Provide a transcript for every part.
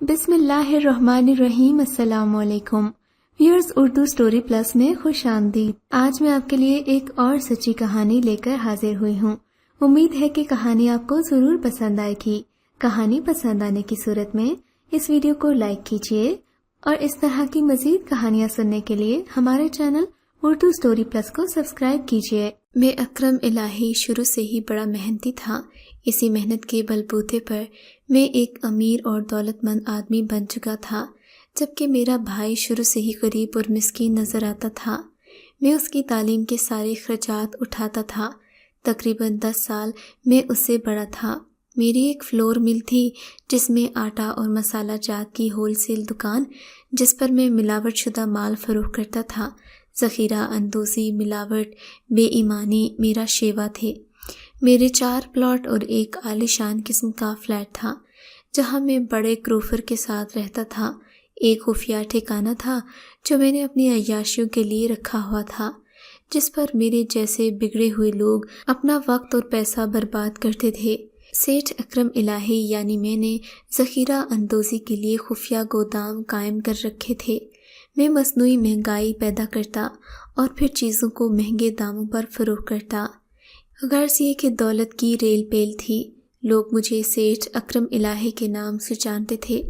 بسم اللہ الرحمن الرحیم۔ السلام علیکم ویورز، اردو سٹوری پلس میں خوش آمدید۔ آج میں آپ کے لیے ایک اور سچی کہانی لے کر حاضر ہوئی ہوں۔ امید ہے کہ کہانی آپ کو ضرور پسند آئے گی۔ کہانی پسند آنے کی صورت میں اس ویڈیو کو لائک کیجیے اور اس طرح کی مزید کہانیاں سننے کے لیے ہمارے چینل اردو سٹوری پلس کو سبسکرائب کیجیے۔ میں اکرم الہی شروع سے ہی بڑا محنتی تھا۔ اسی محنت کے بلبوتے پر میں ایک امیر اور دولت مند آدمی بن چکا تھا، جبکہ میرا بھائی شروع سے ہی غریب اور مسکین نظر آتا تھا۔ میں اس کی تعلیم کے سارے اخراجات اٹھاتا تھا۔ تقریباً 10 سال میں اس سے بڑا تھا۔ میری ایک فلور مل تھی جس میں آٹا اور مسالہ جات کی ہول سیل دکان، جس پر میں ملاوٹ شدہ مال فروخت کرتا تھا۔ ذخیرہ اندوزی، ملاوٹ، بے ایمانی میرا شیوا تھے۔ میرے 4 پلاٹ اور ایک عالیشان قسم کا فلیٹ تھا جہاں میں بڑے کروفر کے ساتھ رہتا تھا۔ ایک خفیہ ٹھکانہ تھا جو میں نے اپنی عیاشیوں کے لیے رکھا ہوا تھا، جس پر میرے جیسے بگڑے ہوئے لوگ اپنا وقت اور پیسہ برباد کرتے تھے۔ سیٹھ اکرم الہی یعنی میں نے ذخیرہ اندوزی کے لیے خفیہ گودام قائم کر رکھے تھے۔ میں مصنوعی مہنگائی پیدا کرتا اور پھر چیزوں کو مہنگے داموں پر فروخت کرتا۔ غرض یہ کہ دولت کی ریل پیل تھی۔ لوگ مجھے سیٹھ اکرم الہی کے نام سے جانتے تھے۔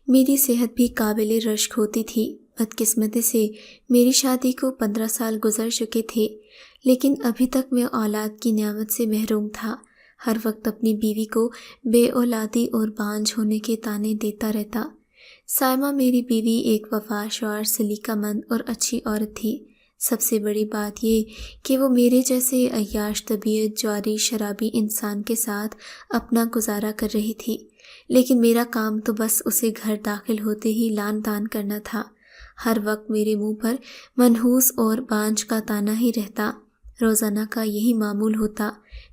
میری صحت بھی قابل رشک ہوتی تھی۔ بدقسمتی سے میری شادی کو 15 سال گزر چکے تھے، لیکن ابھی تک میں اولاد کی نعمت سے محروم تھا۔ ہر وقت اپنی بیوی کو بے اولادی اور بانجھ ہونے کے طعنے دیتا رہتا۔ سائمہ میری بیوی ایک وفادار، سلیقہ مند اور اچھی عورت تھی۔ سب سے بڑی بات یہ کہ وہ میرے جیسے عیاش طبیعت، جواری، شرابی انسان کے ساتھ اپنا گزارا کر رہی تھی، لیکن میرا کام تو بس اسے گھر داخل ہوتے ہی لان تان کرنا تھا۔ ہر وقت میرے منہ پر منحوس اور بانجھ کا طعنہ ہی رہتا۔ روزانہ کا یہی معمول ہوتا۔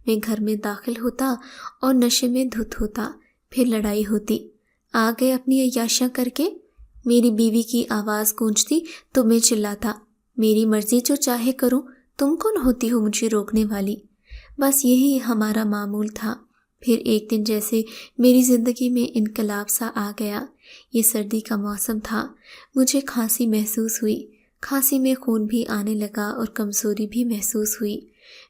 میں گھر میں داخل ہوتا اور نشے میں دھت ہوتا، پھر لڑائی ہوتی۔ آ گئے اپنی عیاشیاں کر کے؟ میری بیوی کی آواز گونجتی تو میں چلاتا، میری مرضی جو چاہے کروں، تم کون ہوتی ہو مجھے روکنے والی؟ بس یہی ہمارا معمول تھا۔ پھر ایک دن جیسے میری زندگی میں انقلاب سا آ گیا۔ یہ سردی کا موسم تھا۔ مجھے کھانسی محسوس ہوئی۔ کھانسی میں خون بھی آنے لگا اور کمزوری بھی محسوس ہوئی۔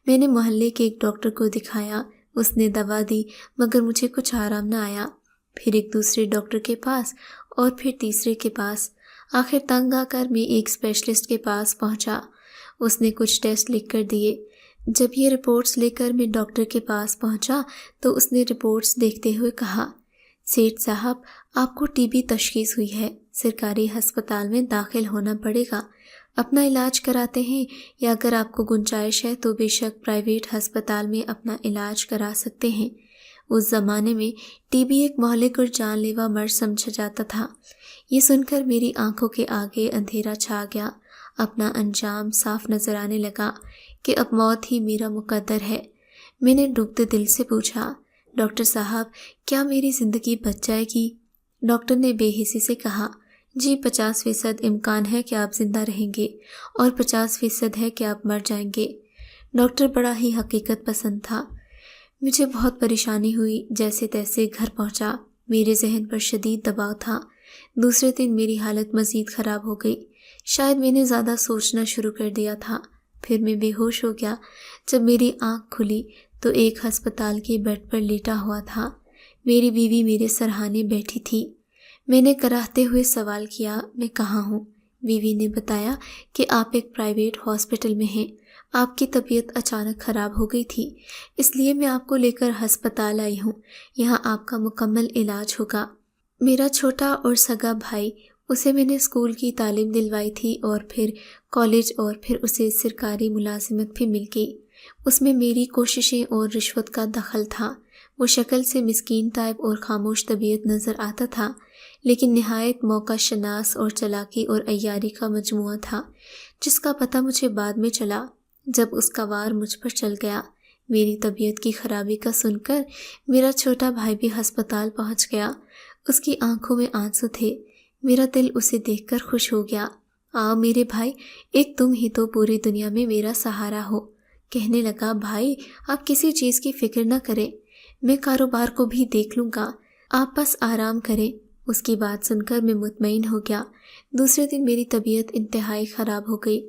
میں نے محلے کے ایک ڈاکٹر کو دکھایا۔ اس نے دوا دی مگر مجھے کچھ آرام نہ آیا۔ پھر ایک دوسرے ڈاکٹر کے پاس اور پھر تیسرے کے پاس۔ آخر تنگ آ کر میں ایک اسپیشلسٹ کے پاس پہنچا۔ اس نے کچھ ٹیسٹ لکھ کر دیے۔ جب یہ رپورٹس لے کر میں ڈاکٹر کے پاس پہنچا تو اس نے رپورٹس دیکھتے ہوئے کہا، سیٹھ صاحب، آپ کو ٹی بی تشخیص ہوئی ہے۔ سرکاری ہسپتال میں داخل ہونا پڑے گا۔ اپنا علاج کراتے ہیں یا اگر آپ کو گنجائش ہے تو بے شک پرائیویٹ ہسپتال میں اپنا علاج کرا سکتے ہیں۔ اس زمانے میں ٹی بی ایک مہلک اور جان لیوا مرض سمجھا جاتا تھا۔ یہ سن کر میری آنکھوں کے آگے اندھیرا چھا گیا۔ اپنا انجام صاف نظر آنے لگا کہ اب موت ہی میرا مقدر ہے۔ میں نے ڈوبتے دل سے پوچھا، ڈاکٹر صاحب، کیا میری زندگی بچ جائے گی؟ ڈاکٹر نے بے حسی سے کہا، جی 50% امکان ہے کہ آپ زندہ رہیں گے اور 50% ہے کہ آپ مر جائیں گے۔ ڈاکٹر بڑا ہی حقیقت پسند تھا۔ مجھے بہت پریشانی ہوئی۔ جیسے تیسے گھر پہنچا۔ میرے ذہن پر شدید دباؤ تھا۔ دوسرے دن میری حالت مزید خراب ہو گئی۔ شاید میں نے زیادہ سوچنا شروع کر دیا تھا۔ پھر میں بے ہوش ہو گیا۔ جب میری آنکھ کھلی تو ایک ہسپتال کے بیڈ پر لیٹا ہوا تھا۔ میری بیوی میرے سرہانے بیٹھی تھی۔ میں نے کراہتے ہوئے سوال کیا، میں کہاں ہوں؟ بیوی نے بتایا کہ آپ ایک پرائیویٹ ہاسپٹل میں ہیں۔ آپ کی طبیعت اچانک خراب ہو گئی تھی، اس لیے میں آپ کو لے کر ہسپتال آئی ہوں۔ یہاں آپ کا مکمل علاج ہوگا۔ میرا چھوٹا اور سگا بھائی، اسے میں نے اسکول کی تعلیم دلوائی تھی اور پھر کالج اور پھر اسے سرکاری ملازمت بھی مل گئی۔ اس میں میری کوششیں اور رشوت کا دخل تھا۔ وہ شکل سے مسکین ٹائپ اور خاموش طبیعت نظر آتا تھا، لیکن نہایت موقع شناس اور چالاکی اور عیاری کا مجموعہ تھا، جس کا پتہ مجھے بعد میں چلا جب اس کا وار مجھ پر چل گیا۔ میری طبیعت کی خرابی کا سن کر میرا چھوٹا بھائی بھی ہسپتال پہنچ گیا۔ اس کی آنکھوں میں آنسو تھے۔ میرا دل اسے دیکھ کر خوش ہو گیا۔ آؤ میرے بھائی، ایک تم ہی تو پوری دنیا میں میرا سہارا ہو۔ کہنے لگا، بھائی آپ کسی چیز کی فکر نہ کریں، میں کاروبار کو بھی دیکھ لوں گا، آپ بس آرام کریں۔ اس کی بات سن کر میں مطمئن ہو گیا۔ دوسرے دن میری طبیعت انتہائی خراب ہو گئی۔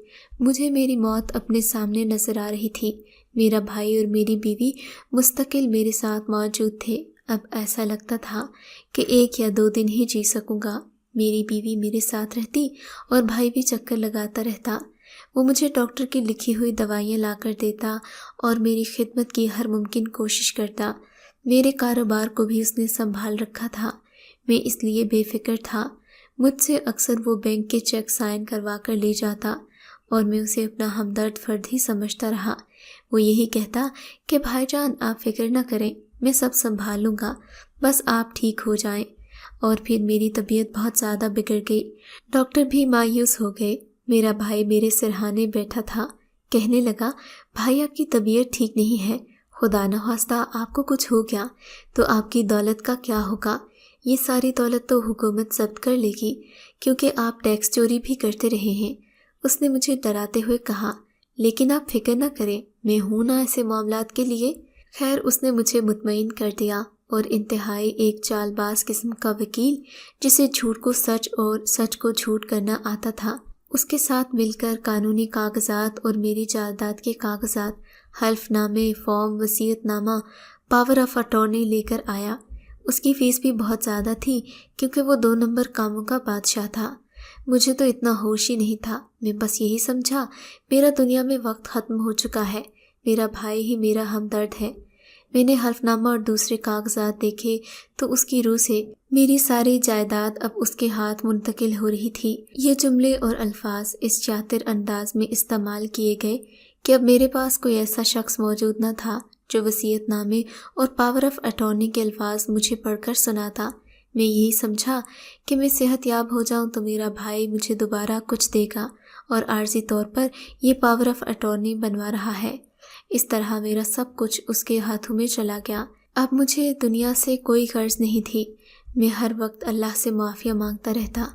مجھے میری موت اپنے سامنے نظر آ رہی تھی۔ میرا بھائی اور میری بیوی مستقل میرے ساتھ موجود تھے۔ اب ایسا لگتا تھا کہ 1 یا 2 دن ہی جی سکوں گا۔ میری بیوی میرے ساتھ رہتی اور بھائی بھی چکر لگاتا رہتا۔ وہ مجھے ڈاکٹر کی لکھی ہوئی دوائیاں لا کر دیتا اور میری خدمت کی ہر ممکن کوشش کرتا۔ میرے کاروبار کو بھی اس نے سنبھال رکھا تھا۔ میں اس لیے بے فکر تھا۔ مجھ سے اکثر وہ بینک کے چیک سائن کروا کر لے جاتا اور میں اسے اپنا ہمدرد فرد ہی سمجھتا رہا۔ وہ یہی کہتا کہ بھائی جان آپ فکر نہ کریں، میں سب سنبھال لوں گا، بس آپ ٹھیک ہو جائیں۔ اور پھر میری طبیعت بہت زیادہ بگڑ گئی۔ ڈاکٹر بھی مایوس ہو گئے۔ میرا بھائی میرے سرہانے بیٹھا تھا، کہنے لگا بھائی آپ کی طبیعت ٹھیک نہیں ہے، خدا نخواستہ آپ کو کچھ ہو گیا تو آپ کی دولت کا کیا ہوگا؟ یہ ساری دولت تو حکومت ضبط کر لے گی کیونکہ آپ ٹیکس چوری بھی کرتے رہے ہیں۔ اس نے مجھے ڈراتے ہوئے کہا لیکن آپ فکر نہ کریں، میں ہوں نا ایسے معاملات کے لیے۔ خیر اس نے مجھے مطمئن کر دیا اور انتہائی ایک چال باز قسم کا وکیل جسے جھوٹ کو سچ اور سچ کو جھوٹ کرنا آتا تھا، اس کے ساتھ مل کر قانونی کاغذات اور میری جائیداد کے کاغذات، حلف نامے، فارم، وصیت نامہ، پاور آف اٹارنی لے کر آیا۔ اس کی فیس بھی بہت زیادہ تھی کیونکہ وہ 2 نمبر کاموں کا بادشاہ تھا۔ مجھے تو اتنا ہوش ہی نہیں تھا، میں بس یہی سمجھا میرا دنیا میں وقت ختم ہو چکا ہے، میرا بھائی ہی میرا ہمدرد ہے۔ میں نے حلف نامہ اور دوسرے کاغذات دیکھے تو اس کی روح سے میری ساری جائیداد اب اس کے ہاتھ منتقل ہو رہی تھی۔ یہ جملے اور الفاظ اس شاطر انداز میں استعمال کیے گئے کہ اب میرے پاس کوئی ایسا شخص موجود نہ تھا جو وصیت نامے اور پاور آف اٹارنی کے الفاظ مجھے پڑھ کر سناتا۔ میں یہی سمجھا کہ میں صحت یاب ہو جاؤں تو میرا بھائی مجھے دوبارہ کچھ دے گا اور عارضی طور پر یہ پاور آف اٹارنی بنوا رہا ہے۔ اس طرح میرا سب کچھ اس کے ہاتھوں میں چلا گیا۔ اب مجھے دنیا سے کوئی غرض نہیں تھی۔ میں ہر وقت اللہ سے معافی مانگتا رہتا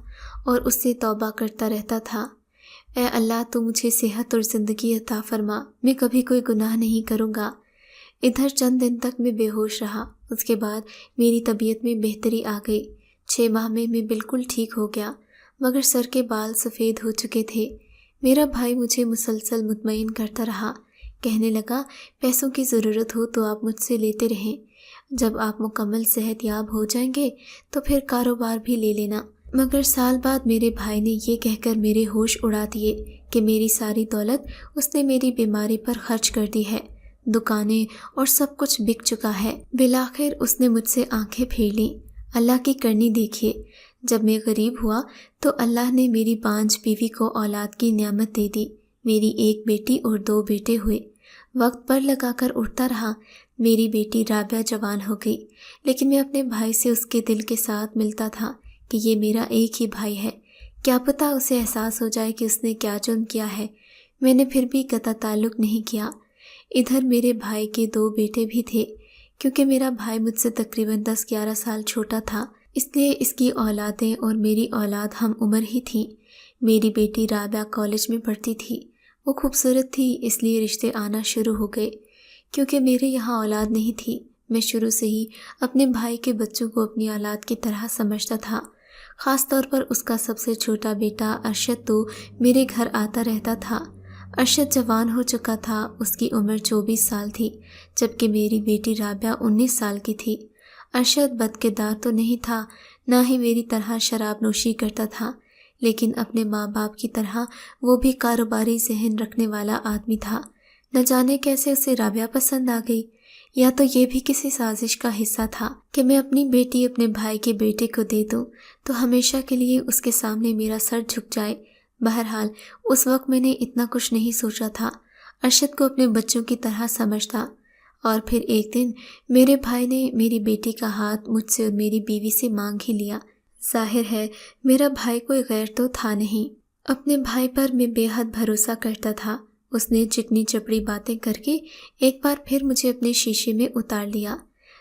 اور اس سے توبہ کرتا رہتا تھا، اے اللہ تو مجھے صحت اور زندگی عطا فرما، میں کبھی کوئی گناہ نہیں کروں گا۔ ادھر چند دن تک میں بے ہوش رہا، اس کے بعد میری طبیعت میں بہتری آ گئی۔ 6 ماہ میں بالکل ٹھیک ہو گیا، مگر سر کے بال سفید ہو چکے تھے۔ میرا بھائی مجھے مسلسل مطمئن کرتا رہا، کہنے لگا پیسوں کی ضرورت ہو تو آپ مجھ سے لیتے رہیں، جب آپ مکمل صحت یاب ہو جائیں گے تو پھر کاروبار بھی لے لینا۔ مگر سال بعد میرے بھائی نے یہ کہہ کر میرے ہوش اڑا دیے کہ میری ساری دولت اس نے میری بیماری پر خرچ کر دی ہے، دکانیں اور سب کچھ بک چکا ہے۔ بالآخر اس نے مجھ سے آنکھیں پھیر لیں۔ اللہ کی کرنی دیکھیے، جب میں غریب ہوا تو اللہ نے میری بانجھ بیوی کو اولاد کی نعمت دے دی۔ میری 1 بیٹی اور 2 بیٹے ہوئے۔ وقت پر لگا کر اٹھتا رہا۔ میری بیٹی رابعہ جوان ہو گئی، لیکن میں اپنے بھائی سے اس کے دل کے ساتھ ملتا تھا کہ یہ میرا ایک ہی بھائی ہے، کیا پتہ اسے احساس ہو جائے کہ اس نے کیا جرم کیا ہے۔ میں نے پھر بھی قطع تعلق نہیں کیا۔ ادھر میرے بھائی کے 2 بیٹے بھی تھے، کیونکہ میرا بھائی مجھ سے تقریباً 10-11 سال چھوٹا تھا، اس لیے اس کی اولادیں اور میری اولاد ہم عمر ہی تھیں۔ میری بیٹی رابعہ کالج میں پڑھتی تھی، وہ خوبصورت تھی، اس لیے رشتے آنا شروع ہو گئے۔ کیونکہ میرے یہاں اولاد نہیں تھی، میں شروع سے ہی اپنے بھائی کے بچوں کو اپنی اولاد کی طرح سمجھتا تھا۔ خاص طور پر اس کا سب سے چھوٹا بیٹا ارشد تو میرے گھر آتا رہتا تھا۔ ارشد جوان ہو چکا تھا، اس کی عمر 24 سال تھی، جبکہ میری بیٹی رابعہ 19 سال کی تھی۔ ارشد بد کردار تو نہیں تھا، نہ ہی میری طرح شراب نوشی کرتا تھا، لیکن اپنے ماں باپ کی طرح وہ بھی کاروباری ذہن رکھنے والا آدمی تھا۔ نہ جانے کیسے اسے رابعہ پسند آ گئی، یا تو یہ بھی کسی سازش کا حصہ تھا کہ میں اپنی بیٹی اپنے بھائی کے بیٹے کو دے دوں تو ہمیشہ کے لیے اس کے سامنے میرا سر جھک جائے۔ بہرحال اس وقت میں نے اتنا کچھ نہیں سوچا تھا، ارشد کو اپنے بچوں کی طرح سمجھتا۔ اور پھر ایک دن میرے بھائی نے میری بیٹی کا ہاتھ مجھ سے اور میری بیوی سے مانگ ہی لیا۔ ظاہر ہے میرا بھائی کوئی غیر تو تھا نہیں، اپنے بھائی پر میں بے حد بھروسہ کرتا تھا۔ اس نے چکنی چپڑی باتیں کر کے ایک بار پھر مجھے اپنے شیشے میں اتار لیا۔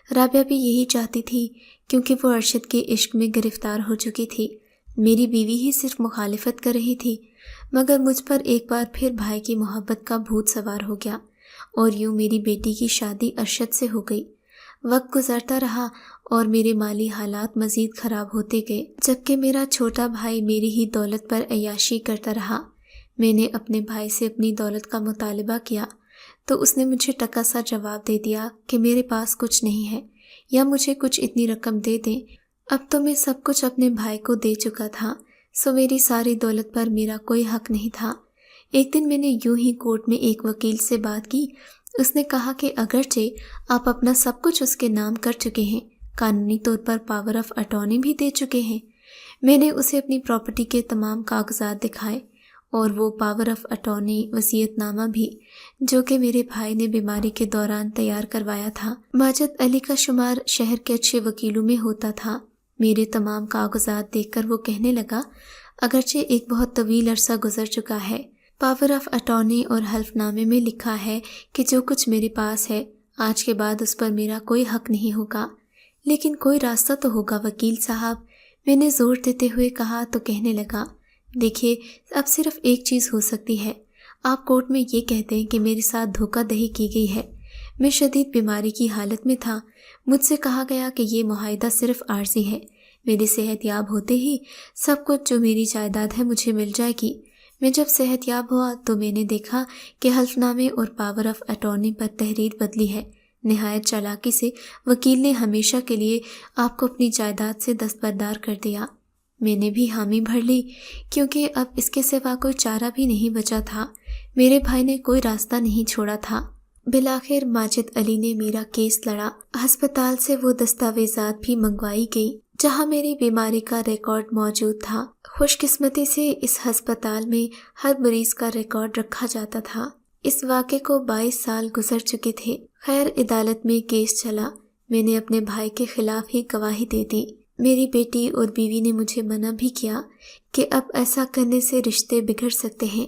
رابعہ بھی یہی چاہتی تھی، کیونکہ وہ ارشد کے عشق میں گرفتار ہو چکی تھی۔ میری بیوی ہی صرف مخالفت کر رہی تھی، مگر مجھ پر ایک بار پھر بھائی کی محبت کا بھوت سوار ہو گیا، اور یوں میری بیٹی کی شادی ارشد سے ہو گئی۔ وقت گزرتا رہا اور میرے مالی حالات مزید خراب ہوتے گئے، جبکہ میرا چھوٹا بھائی میری ہی دولت پر عیاشی کرتا رہا۔ میں نے اپنے بھائی سے اپنی دولت کا مطالبہ کیا تو اس نے مجھے ٹکا سا جواب دے دیا کہ میرے پاس کچھ نہیں ہے، یا مجھے کچھ اتنی رقم دے دیں۔ اب تو میں سب کچھ اپنے بھائی کو دے چکا تھا، سو میری ساری دولت پر میرا کوئی حق نہیں تھا۔ ایک دن میں نے یوں ہی کورٹ میں ایک وکیل سے بات کی۔ اس نے کہا کہ اگرچہ آپ اپنا سب کچھ اس کے نام کر چکے ہیں، قانونی طور پر پاور آف اٹارنی بھی دے چکے ہیں۔ میں نے اسے اپنی پراپرٹی کے تمام کاغذات دکھائے اور وہ پاور آف اٹارنی وصیت نامہ بھی، جو کہ میرے بھائی نے بیماری کے دوران تیار کروایا تھا۔ ماجد علی کا شمار شہر کے اچھے وکیلوں میں ہوتا تھا۔ میرے تمام کاغذات دیکھ کر وہ کہنے لگا، اگرچہ ایک بہت طویل عرصہ گزر چکا ہے، پاور آف اٹارنی اور حلف نامے میں لکھا ہے کہ جو کچھ میرے پاس ہے آج کے بعد اس پر میرا کوئی حق نہیں ہوگا، لیکن کوئی راستہ تو ہوگا وکیل صاحب، میں نے زور دیتے ہوئے کہا تو کہنے لگا، دیکھیے اب صرف ایک چیز ہو سکتی ہے، آپ کورٹ میں یہ کہتے ہیں کہ میرے ساتھ دھوکہ دہی کی گئی ہے، میں شدید بیماری کی حالت میں تھا، مجھ سے کہا گیا کہ یہ معاہدہ صرف عارضی ہے، میری صحت یاب ہوتے ہی سب کچھ جو میری جائیداد ہے مجھے مل جائے گی۔ میں جب صحت یاب ہوا تو میں نے دیکھا کہ حلف نامے اور پاور آف اٹارنی پر تحریر بدلی ہے۔ نہایت چالاکی سے وکیل نے ہمیشہ کے لیے آپ کو اپنی جائیداد سے دستبردار کر دیا۔ میں نے بھی حامی بھر لی، کیونکہ اب اس کے سوا کوئی چارہ بھی نہیں بچا تھا، میرے بھائی نے کوئی راستہ نہیں چھوڑا تھا۔ بالآخر ماجد علی نے میرا کیس لڑا، ہسپتال سے وہ دستاویزات بھی منگوائی گئی جہاں میری بیماری کا ریکارڈ موجود تھا۔ خوش قسمتی سے اس ہسپتال میں ہر مریض کا ریکارڈ رکھا جاتا تھا۔ اس واقعے کو 22 سال گزر چکے تھے۔ خیر عدالت میں کیس چلا، میں نے اپنے بھائی کے خلاف ہی گواہی دے دی۔ میری بیٹی اور بیوی نے مجھے منع بھی کیا کہ اب ایسا کرنے سے رشتے بگڑ سکتے ہیں،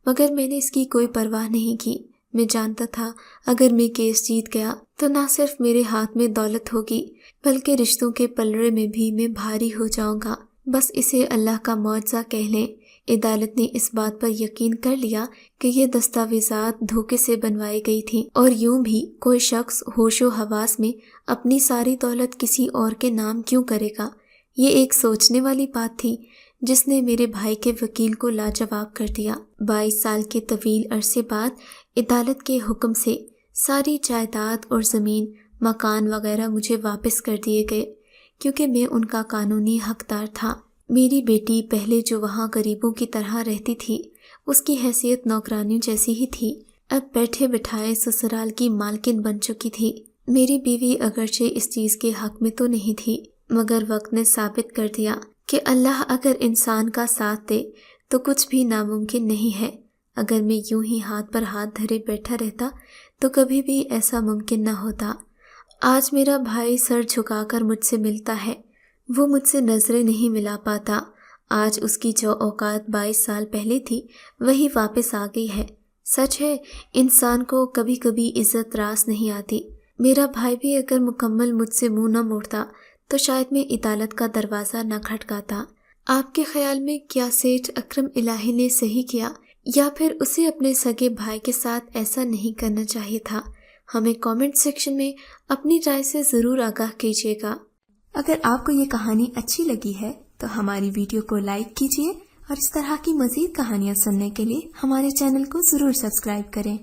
مگر میں نے اس کی کوئی پرواہ نہیں کی۔ میں جانتا تھا اگر میں کیس جیت گیا تو نہ صرف میرے ہاتھ میں دولت ہوگی بلکہ رشتوں کے پلڑے میں بھی میں بھاری ہو جاؤں گا۔ بس اسے اللہ کا معجزہ کہہ لیں۔ عدالت نے اس بات پر یقین کر لیا کہ یہ دستاویزات دھوکے سے بنوائی گئی تھیں، اور یوں بھی کوئی شخص ہوش و حواس میں اپنی ساری دولت کسی اور کے نام کیوں کرے گا۔ یہ ایک سوچنے والی بات تھی جس نے میرے بھائی کے وکیل کو لاجواب کر دیا۔ 22 سال کے طویل عرصے بعد عدالت کے حکم سے ساری جائیداد اور زمین، مکان وغیرہ مجھے واپس کر دیے گئے، کیونکہ میں ان کا قانونی حقدار تھا۔ میری بیٹی پہلے جو وہاں غریبوں کی طرح رہتی تھی، اس کی حیثیت نوکرانی جیسی ہی تھی، اب بیٹھے بٹھائے سسرال کی مالکن بن چکی تھی۔ میری بیوی اگرچہ اس چیز کے حق میں تو نہیں تھی، مگر وقت نے ثابت کر دیا کہ اللہ اگر انسان کا ساتھ دے تو کچھ بھی ناممکن نہیں ہے۔ اگر میں یوں ہی ہاتھ پر ہاتھ دھرے بیٹھا رہتا تو کبھی بھی ایسا ممکن نہ ہوتا۔ آج میرا بھائی سر جھکا کر مجھ سے ملتا ہے، وہ مجھ سے نظریں نہیں ملا پاتا۔ آج اس کی جو اوقات 22 سال پہلے تھی وہی واپس آ گئی ہے۔ سچ ہے انسان کو کبھی کبھی عزت راس نہیں آتی۔ میرا بھائی بھی اگر مکمل مجھ سے منہ نہ موڑتا تو شاید میں عدالت کا دروازہ نہ کھٹکاتا۔ آپ کے خیال میں کیا سیٹھ اکرم الہی نے صحیح کیا، یا پھر اسے اپنے سگے بھائی کے ساتھ ایسا نہیں کرنا چاہیے تھا؟ ہمیں کامنٹ سیکشن میں اپنی رائے سے ضرور آگاہ کیجیے گا۔ اگر آپ کو یہ کہانی اچھی لگی ہے تو ہماری ویڈیو کو لائک کیجیے، اور اس طرح کی مزید کہانیاں سننے کے لیے ہمارے چینل کو ضرور سبسکرائب کریں۔